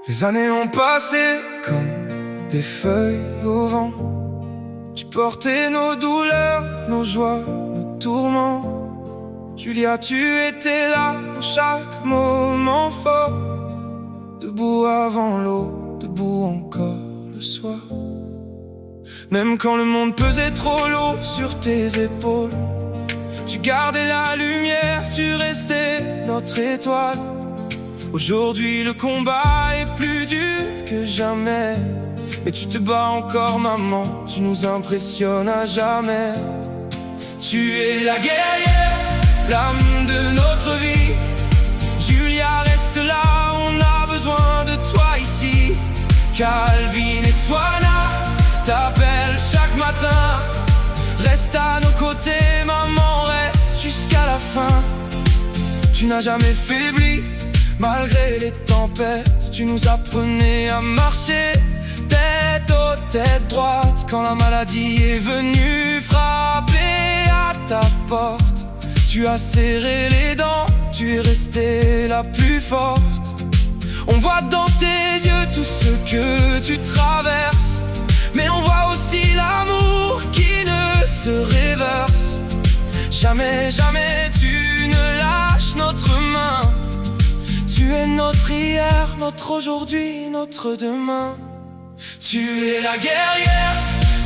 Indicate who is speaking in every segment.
Speaker 1: Les années ont passé comme des feuilles au vent. Tu portais nos douleurs, nos joies, nos tourments. Julia, tu étais là dans chaque moment fort. Debout avant l'eau, debout encore le soir. Même quand le monde pesait trop lourd sur tes épaules, tu gardais la lumière, tu restais notre étoile. Aujourd'hui le combat est plus dur que jamais, mais tu te bats encore maman, tu nous impressionnes à jamais. Tu es la guerrière, l'âme de notre vie. Julia, reste là, on a besoin de toi ici. Calvin et Swana t'appellent chaque matin. Reste à nos côtés, maman, reste jusqu'à la fin. Tu n'as jamais faibli, malgré les tempêtes. Tu nous apprenais à marcher tête haute, tête droite. Quand la maladie est venue frapper à ta porte, tu as serré les dents, tu es restée la plus forte. On voit dans tes yeux tout ce que tu traverses, mais on voit aussi l'amour qui ne se réverse. Jamais, jamais tu ne lâches notre main. Tu es notre hier, notre aujourd'hui, notre demain. Tu es la guerrière,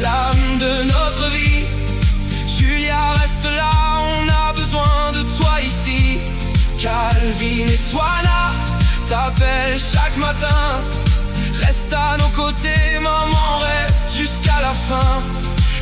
Speaker 1: l'âme de notre vie. Julia, reste là, on a besoin de toi ici. Calvin et Swana t'appellent chaque matin. Reste à nos côtés, maman, reste jusqu'à la fin.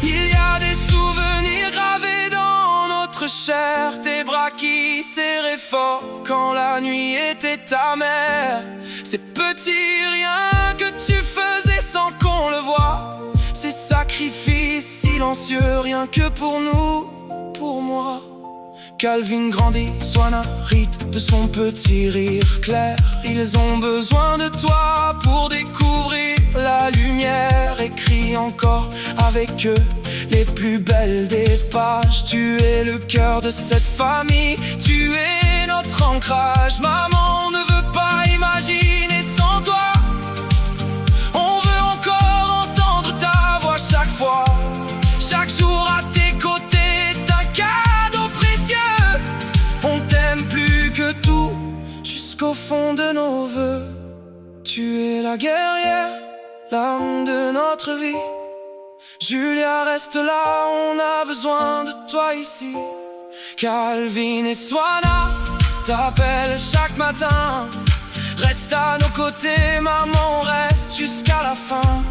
Speaker 1: Il y a des souvenirs gravés dans notre chair, tes bras qui serraient fort quand la nuit était amère. Ces petits riens que tu faisais sans qu'on le voie, ces sacrifices silencieux rien que pour nous, pour moi. Calvin grandit, Swana rit de son petit rire clair. Ils ont besoin de toi pour découvrir la lumière. Écris encore avec eux les plus belles des pages. Tu es le cœur de cette famille, tu es notre ancrage. Maman, on ne veut pas imaginer sans toi. On veut encore entendre ta voix chaque fois. Chaque jour à tes côtés est un cadeau précieux. On t'aime plus que tout, jusqu'au fond de nos voeux. Tu es la guerrière, l'âme de notre vie. Julia, reste là, on a besoin de toi ici. Calvin et Swana t'appellent chaque matin. Reste à nos côtés, maman, reste jusqu'à la fin.